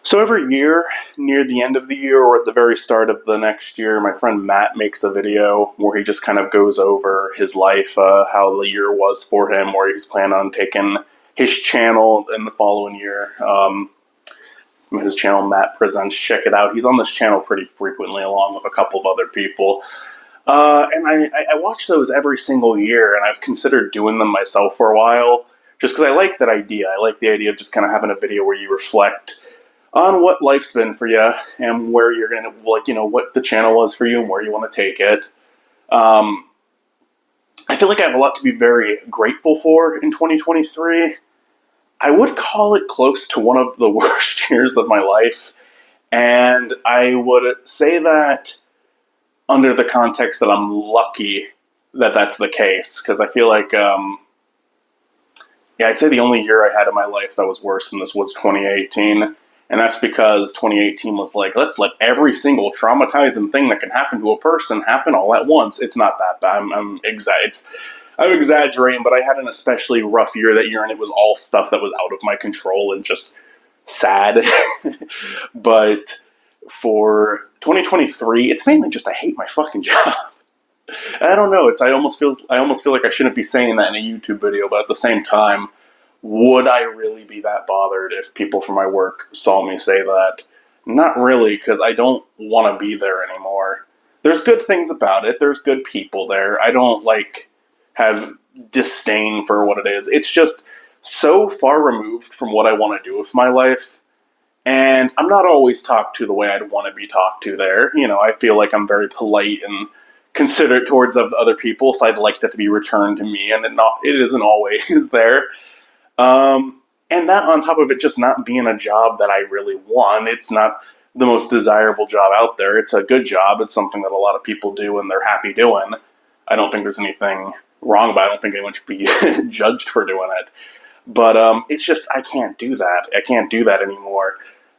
So every year, near the end of the year or at the very start of the next year, my friend Matt makes a video where he just kind of goes over his life, how the year was for him, where he's planning on taking his channel in the following year. His channel, Matt Presents, check it out. He's on this channel pretty frequently, along with a couple of other people. And I watch those every single year, and I've considered doing them myself for a while, just because I like that idea. I like the idea of just kind of having a video where you reflect on what life's been for you and where you're going to, what the channel was for you and where you want to take it. I feel like I have a lot to be very grateful for in 2023. I would call it close to one of the worst years of my life. And I would say that under the context that I'm lucky that that's the case. Because I feel like, I'd say the only year I had in my life that was worse than this was 2018. And that's because 2018 was like, let's let every single traumatizing thing that can happen to a person happen all at once. It's not that bad. I'm exaggerating, but I had an especially rough year that year, and it was all stuff that was out of my control and just sad. But for 2023, it's mainly just I hate my fucking job. I don't know. I almost feel like I shouldn't be saying that in a YouTube video, but at the same time, would I really be that bothered if people from my work saw me say that? Not really, because I don't want to be there anymore. There's good things about it. There's good people there. I don't have disdain for what it is. It's just so far removed from what I want to do with my life. And I'm not always talked to the way I'd want to be talked to there. I feel like I'm very polite and considerate towards other people, so I'd like that to be returned to me, and it isn't always there. And that on top of it just not being a job that I really want. It's not the most desirable job out there. It's a good job. It's something that a lot of people do and they're happy doing. I don't think there's anything wrong about it. I don't think anyone should be judged for doing it. But it's just, I can't do that. I can't do that anymore.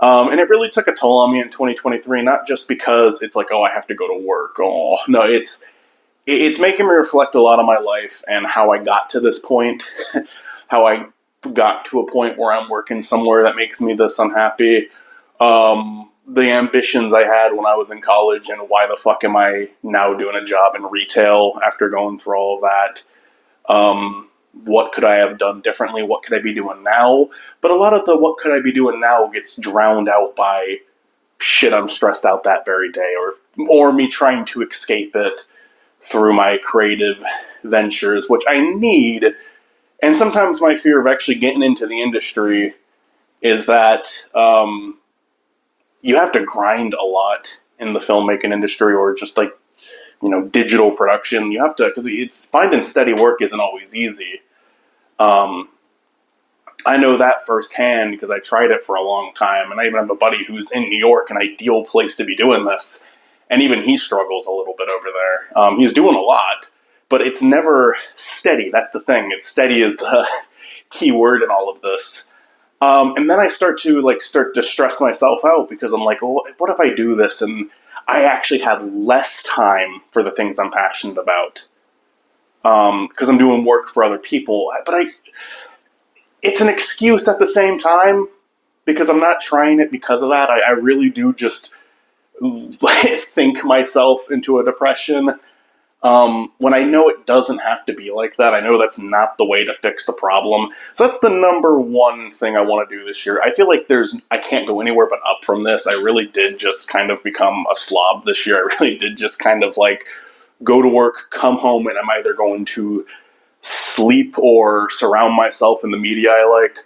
And it really took a toll on me in 2023, not just because it's like, oh, I have to go to work. Oh, no, it's making me reflect a lot on my life and how I got to this point, how I got to a point where I'm working somewhere that makes me this unhappy. The ambitions I had when I was in college, and why the fuck am I now doing a job in retail after going through all of that? What could I have done differently? What could I be doing now? But a lot of the what could I be doing now gets drowned out by shit I'm stressed out that very day, or me trying to escape it through my creative ventures, which I need. And sometimes my fear of actually getting into the industry is that you have to grind a lot in the filmmaking industry, or just digital production. You have to, because finding steady work isn't always easy. I know that firsthand because I tried it for a long time, and I even have a buddy who's in New York, an ideal place to be doing this, and even he struggles a little bit over there. He's doing a lot, but it's never steady. That's the thing. It's steady is the key word in all of this. And then I start to stress myself out because I'm like, well, what if I do this and I actually have less time for the things I'm passionate about? Because I'm doing work for other people. But it's an excuse at the same time, because I'm not trying it because of that. I really do just think myself into a depression. When I know it doesn't have to be like that. I know that's not the way to fix the problem. So that's the number one thing I want to do this year. I feel like I can't go anywhere but up from this. I really did just kind of become a slob this year. I really did just kind of go to work, come home, and I'm either going to sleep or surround myself in the media I like,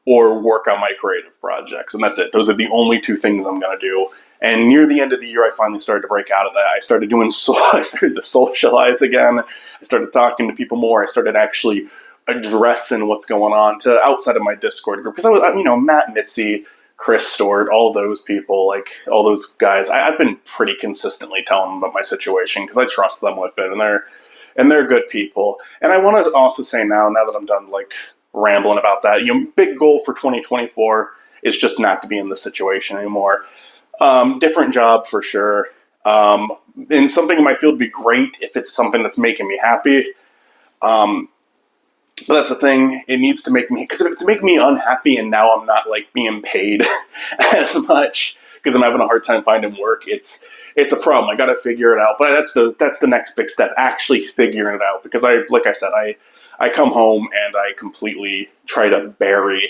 or work on my creative projects. And that's it. Those are the only two things I'm going to do. And near the end of the year, I finally started to break out of that. I started to socialize again. I started talking to people more. I started actually addressing what's going on to outside of my Discord group. Because I was, Matt Mitzi, Chris Stewart, all those people, all those guys, I've been pretty consistently telling them about my situation because I trust them with it, and they're good people. And I want to also say now that I'm done rambling about that, big goal for 2024 is just not to be in this situation anymore. Different job for sure. And something in my field would be great if it's something that's making me happy. But that's the thing. It needs to make me, because if it's to make me unhappy and now I'm not like being paid as much because I'm having a hard time finding work, it's a problem. I got to figure it out. But that's the next big step, actually figuring it out. Because like I said, I come home and I completely try to bury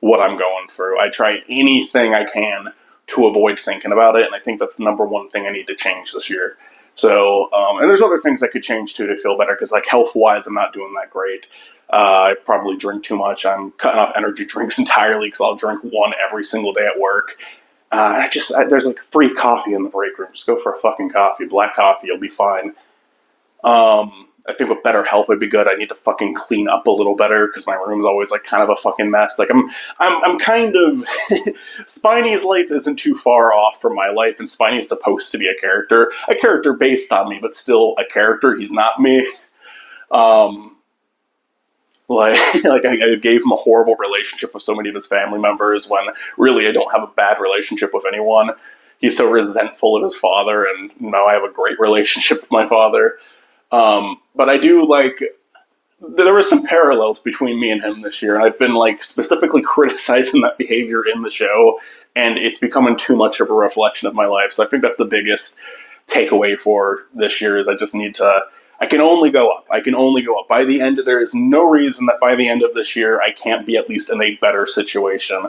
what I'm going through. I try anything I can to avoid thinking about it, and I think that's the number one thing I need to change this year. So, and there's other things I could change too to feel better, because like health wise, I'm not doing that great. I probably drink too much. I'm cutting off energy drinks entirely because I'll drink one every single day at work. There's like free coffee in the break room. Just go for a fucking coffee, black coffee, you'll be fine. I think with better health would be good. I need to fucking clean up a little better because my room's always like kind of a fucking mess. Like I'm kind of Spiney's life isn't too far off from my life, and Spiney's supposed to be a character based on me, but still a character. He's not me. Like I gave him a horrible relationship with so many of his family members when really I don't have a bad relationship with anyone. He's so resentful of his father, and now I have a great relationship with my father. But I do like, there were some parallels between me and him this year, and I've been like specifically criticizing that behavior in the show, and it's becoming too much of a reflection of my life. So I think that's the biggest takeaway for this year is I can only go up. I can only go up. There is no reason that by the end of this year I can't be at least in a better situation.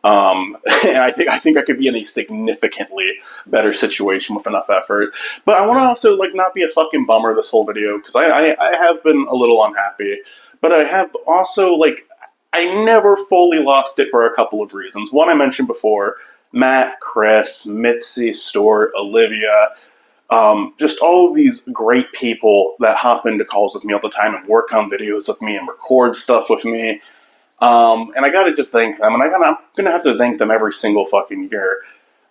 And I think I could be in a significantly better situation with enough effort. But I want to also like not be a fucking bummer this whole video, because I have been a little unhappy. But I have also like I never fully lost it for a couple of reasons. One I mentioned before: Matt, Chris, Mitzi, Stuart, Olivia. Just all of these great people that hop into calls with me all the time and work on videos with me and record stuff with me. And I gotta just thank them, and I'm gonna have to thank them every single fucking year.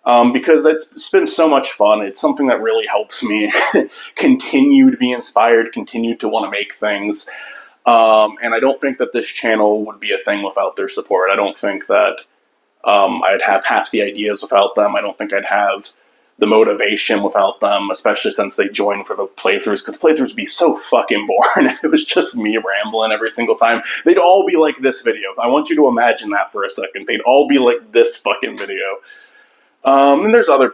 Because it's been so much fun. It's something that really helps me continue to be inspired, continue to want to make things. And I don't think that this channel would be a thing without their support. I don't think that I'd have half the ideas without them. I don't think I'd have the motivation without them, especially since they joined for the playthroughs, because the playthroughs would be so fucking boring if it was just me rambling every single time. They'd all be like this video. I want you to imagine that for a second. They'd all be like this fucking video. And there's other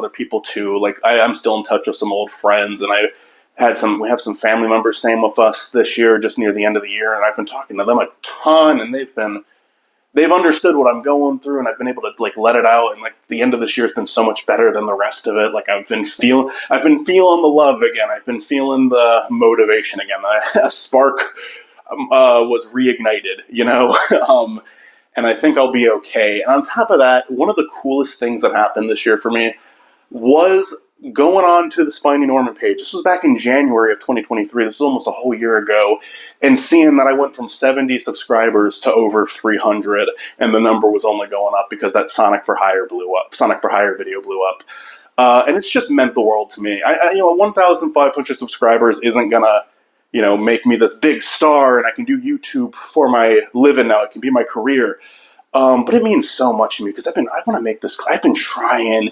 people too. Like I'm still in touch with some old friends, and we have some family members staying with us this year, just near the end of the year, and I've been talking to them a ton, and they've understood what I'm going through, and I've been able to like let it out. And like the end of this year has been so much better than the rest of it. Like I've been feeling the love again. I've been feeling the motivation again. A spark was reignited, you know. And I think I'll be okay. And on top of that, one of the coolest things that happened this year for me was going on to the Spiny Norman page. This was back in January of 2023. This was almost a whole year ago. And seeing that I went from 70 subscribers to over 300, and the number was only going up because that Sonic for Hire video blew up. And it's just meant the world to me. 1,500 subscribers isn't gonna, make me this big star and I can do YouTube for my living now. It can be my career. But it means so much to me because I want to make this. I've been trying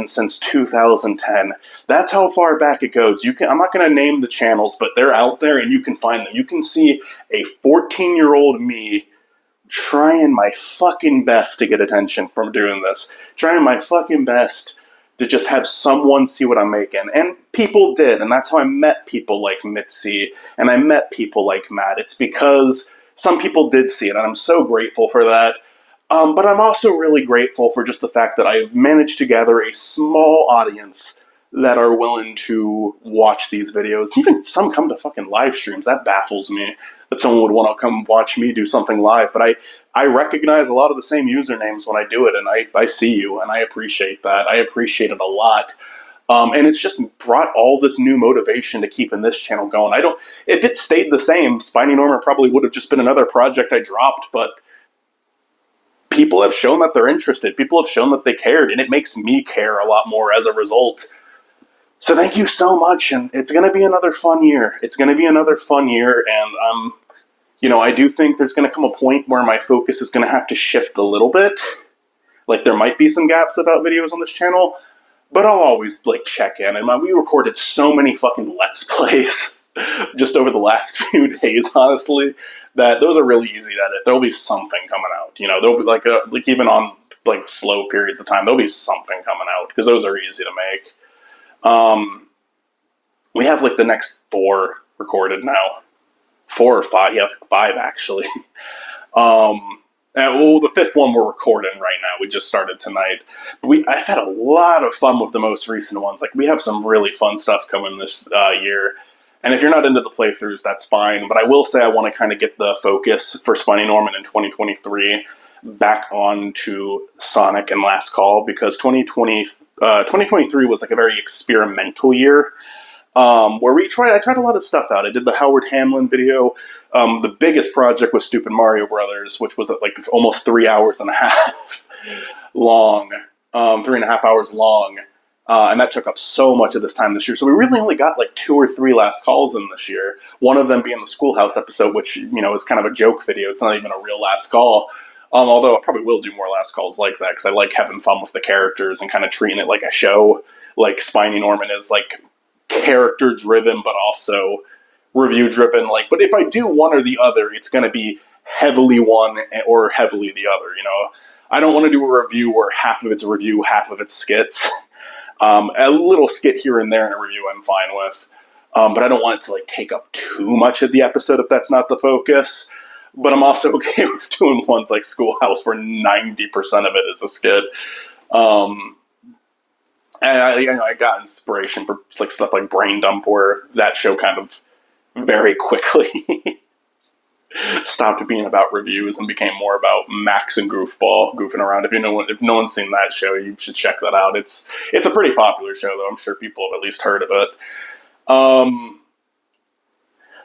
since 2010. That's how far back it goes. I'm not going to name the channels, but they're out there and you can find them. You can see a 14-year-old me trying my fucking best to get attention from doing this. Trying my fucking best to just have someone see what I'm making. And people did, and that's how I met people like Mitzi, and I met people like Matt. It's because some people did see it, and I'm so grateful for that. But I'm also really grateful for just the fact that I've managed to gather a small audience that are willing to watch these videos. Even some come to fucking live streams. That baffles me, that someone would want to come watch me do something live. But I recognize a lot of the same usernames when I do it, and I see you, and I appreciate that. I appreciate it a lot. And it's just brought all this new motivation to keeping this channel going. If it stayed the same, Spiny Norman probably would have just been another project I dropped, but people have shown that they're interested. People have shown that they cared, and it makes me care a lot more as a result. So thank you so much, and it's going to be another fun year. And I do think there's going to come a point where my focus is going to have to shift a little bit. Like, there might be some gaps about videos on this channel, but I'll always, check in. And we recorded so many fucking Let's Plays just over the last few days, honestly, that those are really easy to edit. There'll be something coming out. There'll be like even on like slow periods of time, there'll be something coming out because those are easy to make. We have like the next 4 recorded now. 4 or 5, yeah, 5 actually. The 5th one we're recording right now. We just started tonight. I've had a lot of fun with the most recent ones. Like, we have some really fun stuff coming this year. And if you're not into the playthroughs, that's fine. But I will say I want to kind of get the focus for Spiny Norman in 2023 back onto Sonic and Last Call, because 2023 was like a very experimental year. Where I tried a lot of stuff out. I did the Howard Hamlin video. The biggest project was Stupid Mario Brothers, which was like almost 3 hours and a half long, 3.5 hours long. And that took up so much of this time this year. So we really only got like 2 or 3 last calls in this year. One of them being the Schoolhouse episode, which, is kind of a joke video. It's not even a real last call. Although I probably will do more last calls like that, because I like having fun with the characters and kind of treating it like a show. Like Spiny Norman is like character driven, but also review driven. But if I do one or the other, it's going to be heavily one or heavily the other. I don't want to do a review where half of it's a review, half of it's skits. A little skit here and there in a review I'm fine with, but I don't want it to take up too much of the episode if that's not the focus. But I'm also okay with doing ones like Schoolhouse where 90% of it is a skit. And I got inspiration for stuff like Brain Dump, where that show kind of very quickly stopped being about reviews and became more about Max and Goofball goofing around. If no one's seen that show, you should check that out. It's a pretty popular show, though. I'm sure people have at least heard of it.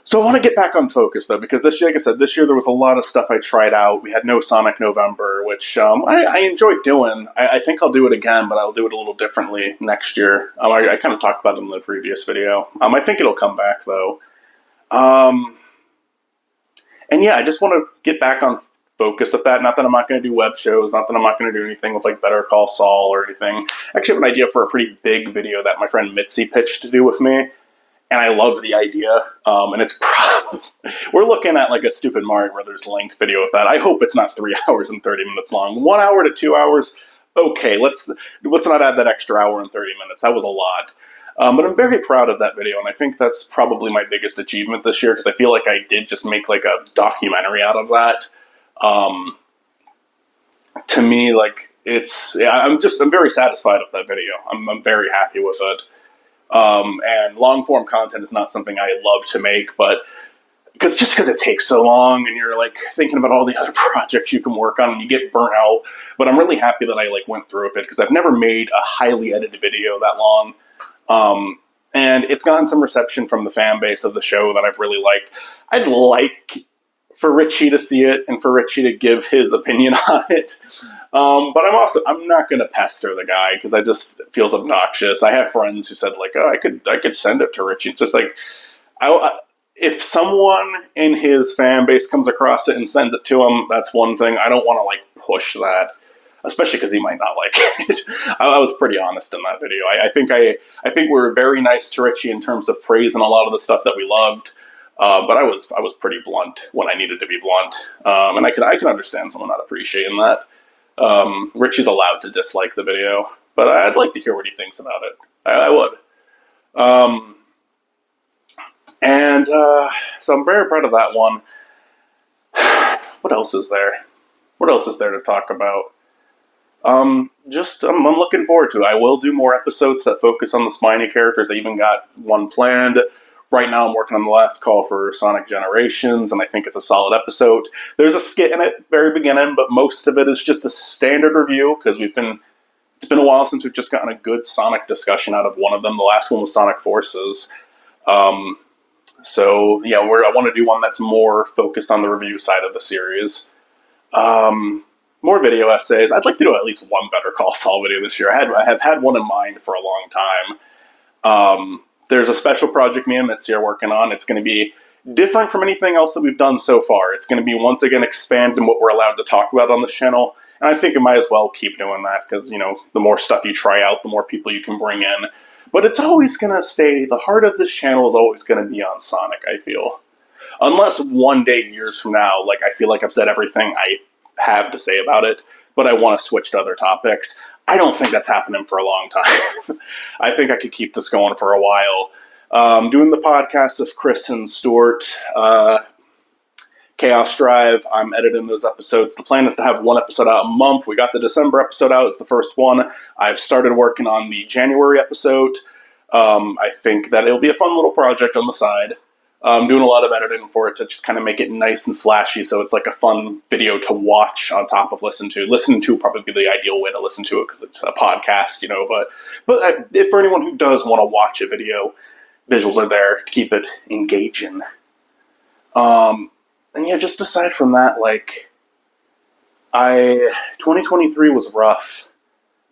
So I want to get back on focus, though, because like I said, this year there was a lot of stuff I tried out. We had no Sonic November, which I enjoyed doing. I think I'll do it again, but I'll do it a little differently next year. I kind of talked about it in the previous video. I think it'll come back, though. And yeah, I just want to get back on focus with that. Not that I'm not going to do web shows, not that I'm not going to do anything with Better Call Saul or anything. I actually have an idea for a pretty big video that my friend Mitzi pitched to do with me. And I love the idea, and it's we're looking at a Stupid Mario Brothers length video with that. I hope it's not 3 hours and 30 minutes long. 1 hour to 2 hours, okay. Let's not add that extra hour and 30 minutes. That was a lot, but I'm very proud of that video, and I think that's probably my biggest achievement this year, because I feel like I did just make a documentary out of that. To me, I'm very satisfied with that video. I'm very happy with it. And long form content is not something I love to make, but because it takes so long and you're thinking about all the other projects you can work on and you get burnt out. But I'm really happy that I went through with it, because I've never made a highly edited video that long. And it's gotten some reception from the fan base of the show that I've really liked. I'd like for Richie to see it and for Richie to give his opinion on it. But I'm not going to pester the guy, because it just feels obnoxious. I have friends who said I could send it to Richie. It's just if someone in his fan base comes across it and sends it to him, that's one thing. I don't want to push that, especially because he might not like it. I was pretty honest in that video. I think we were very nice to Richie in terms of praising a lot of the stuff that we loved. But I was pretty blunt when I needed to be blunt, and I can understand someone not appreciating that. Richie's allowed to dislike the video, but I'd like to hear what he thinks about it. I would. So I'm very proud of that one. What else is there? What else is there to talk about? I'm looking forward to it. I will do more episodes that focus on the Spiny characters. I even got one planned. Right now I'm working on the last call for Sonic Generations, and I think it's a solid episode. There's a skit in it, very beginning, but most of it is just a standard review, because it's been a while since we've just gotten a good Sonic discussion out of one of them. The last one was Sonic Forces. So yeah, I want to do one that's more focused on the review side of the series. More video essays. I'd like to do at least one Better Call Saul video this year. I have had one in mind for a long time. There's a special project me and Mitzi are working on. It's going to be different from anything else that we've done so far. It's going to be, once again, expanding what we're allowed to talk about on this channel. And I think it might as well keep doing that, because, the more stuff you try out, the more people you can bring in. But it's always going to stay, the heart of this channel is always going to be on Sonic, I feel. Unless one day, years from now, like, I feel like I've said everything I have to say about it, but I want to switch to other topics. I don't think that's happening for a long time. I think I could keep this going for a while. Doing the podcast of Chris and Stuart, Chaos Drive, I'm editing those episodes. The plan is to have one episode out a month. We got the December episode out. It's the first one. I've started working on the January episode. I think that it'll be a fun little project on the side. I'm doing a lot of editing for it to just kind of make it nice and flashy, so it's like a fun video to watch on top of listen to. Listen to probably be the ideal way to listen to it because it's a podcast, you know. But if for anyone who does want to watch a video, visuals are there to keep it engaging. And yeah, just aside from that, like, 2023 was rough,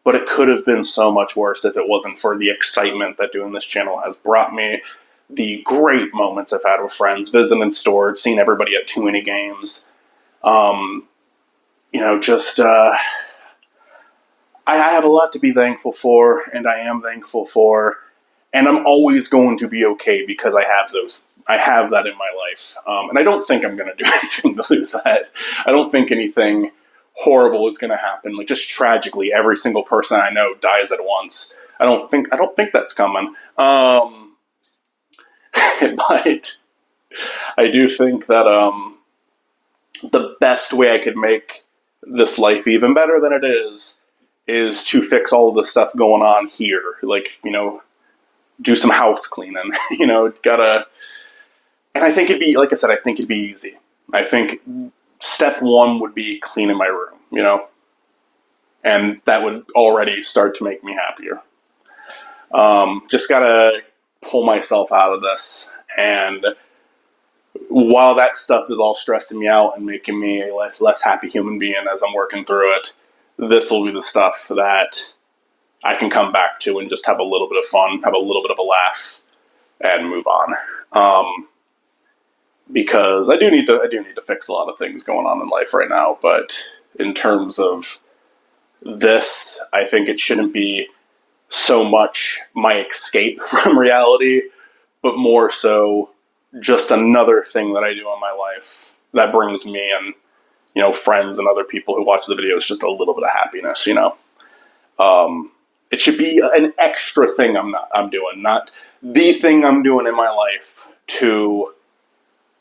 but it could have been so much worse if it wasn't for the excitement that doing this channel has brought me. The great moments I've had with friends, visiting stores, seeing everybody at too many games. I have a lot to be thankful for, and I am thankful for, and I'm always going to be okay because I have that in my life. And I don't think I'm going to do anything to lose that. I don't think anything horrible is going to happen. Like, just tragically, every single person I know dies at once. I don't think that's coming. But I do think that the best way I could make this life even better than it is to fix all of the stuff going on here. Like, do some house cleaning. Gotta... And I think it'd be, like I said, I think it'd be easy. I think step one would be cleaning my room, and that would already start to make me happier. Just gotta pull myself out of this, and while that stuff is all stressing me out and making me a less happy human being as I'm working through it, this will be the stuff that I can come back to and just have a little bit of fun, have a little bit of a laugh, and move on. Because I do need to fix a lot of things going on in life right now, but in terms of this, I think it shouldn't be so much my escape from reality, but more so just another thing that I do in my life that brings me and, friends and other people who watch the videos just a little bit of happiness, It should be an extra thing I'm doing, not the thing I'm doing in my life to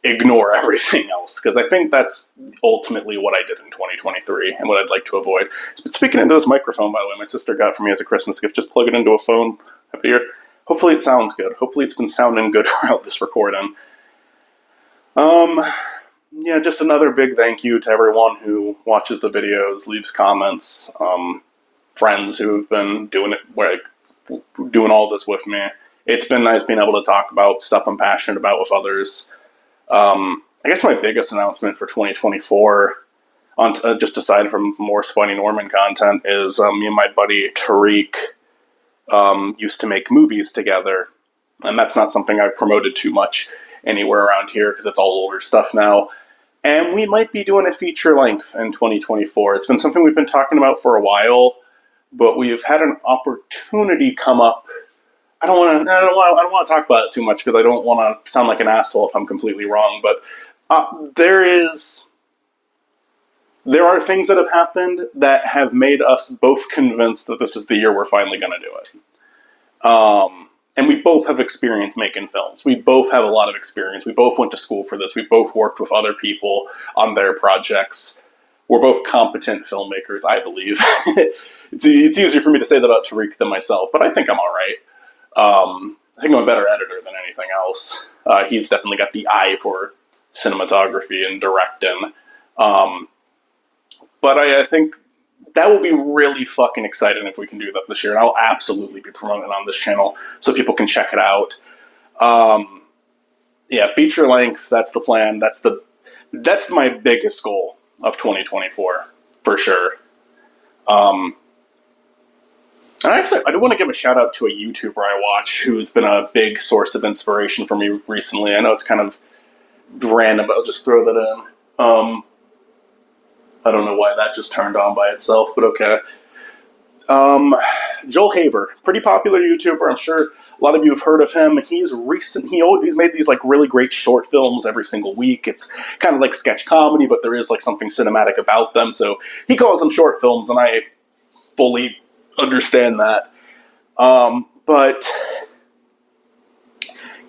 ignore everything else, because I think that's ultimately what I did in 2023 and what I'd like to avoid. Speaking into this microphone, by the way, my sister got for me as a Christmas gift. Just plug it into a phone up here. Hopefully it sounds good. Hopefully it's been sounding good throughout this recording. Yeah, just another big thank you to everyone who watches the videos, leaves comments, friends who have been doing all this with me. It's been nice being able to talk about stuff I'm passionate about with others. I guess my biggest announcement for 2024, just aside from more Spiny Norman content, is me and my buddy Tariq used to make movies together. And that's not something I've promoted too much anywhere around here because it's all older stuff now. And we might be doing a feature length in 2024. It's been something we've been talking about for a while, but we've had an opportunity come up. I don't want to talk about it too much because I don't want to sound like an asshole if I'm completely wrong. But there are things that have happened that have made us both convinced that this is the year we're finally going to do it. And we both have experience making films. We both have a lot of experience. We both went to school for this. We both worked with other people on their projects. We're both competent filmmakers, I believe. It's easier for me to say that about Tariq than myself, but I think I'm all right. I think I'm a better editor than anything else. He's definitely got the eye for cinematography and directing. But I think that will be really fucking exciting if we can do that this year. And I'll absolutely be promoting it on this channel so people can check it out. Yeah, feature length, that's the plan. That's my biggest goal of 2024, for sure. And actually, I do want to give a shout out to a YouTuber I watch who's been a big source of inspiration for me recently. I know it's kind of random, but I'll just throw that in. I don't know why that just turned on by itself, but okay. Joel Haver, pretty popular YouTuber. I'm sure a lot of you have heard of him. He's made these like really great short films every single week. It's kind of like sketch comedy, but there is like something cinematic about them. So he calls them short films, and I fully understand that. But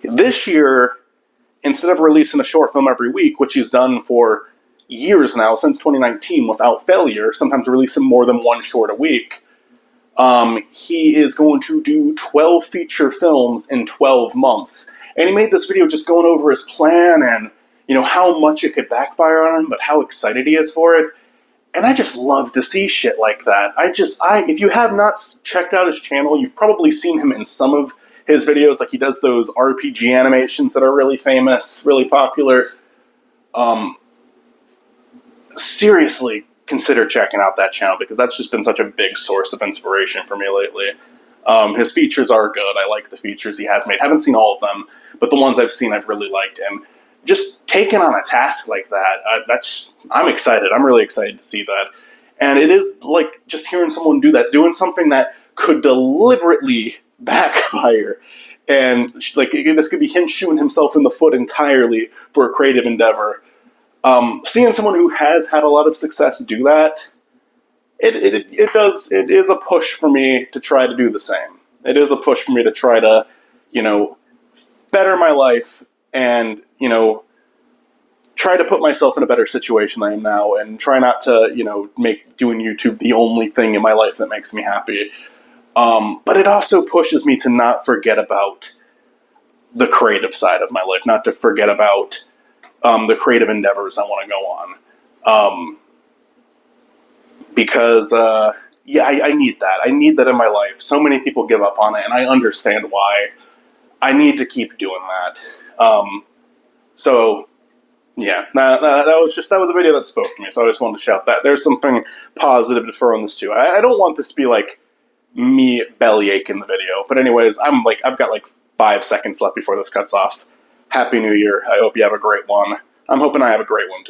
this year, instead of releasing a short film every week, which he's done for years now, since 2019 without failure, sometimes releasing more than one short a week, he is going to do 12 feature films in 12 months. And he made this video just going over his plan and, how much it could backfire on him, but how excited he is for it. And I just love to see shit like that. If you have not checked out his channel, you've probably seen him in some of his videos. Like, he does those RPG animations that are really famous, really popular. Seriously, consider checking out that channel, because that's just been such a big source of inspiration for me lately. His features are good. I like the features he has made. Haven't seen all of them, but the ones I've seen I've really liked. And just taking on a task like that, I'm excited. I'm really excited to see that. And it is like just hearing someone do that, doing something that could deliberately backfire. And like, this could be him shooting himself in the foot entirely for a creative endeavor. Seeing someone who has had a lot of success do that, it is a push for me to try to do the same. It is a push for me to try to, better my life and, try to put myself in a better situation than I am now, and try not to, make doing YouTube the only thing in my life that makes me happy. But it also pushes me to not forget about the creative side of my life, not to forget about the creative endeavors I want to go on. Because, I need that. I need that in my life. So many people give up on it, and I understand why. I need to keep doing that. That was a video that spoke to me, so I just wanted to shout that. There's something positive to throw in this too. I don't want this to be like me bellyache in the video. But anyways, I've got like 5 seconds left before this cuts off. Happy New Year. I hope you have a great one. I'm hoping I have a great one too.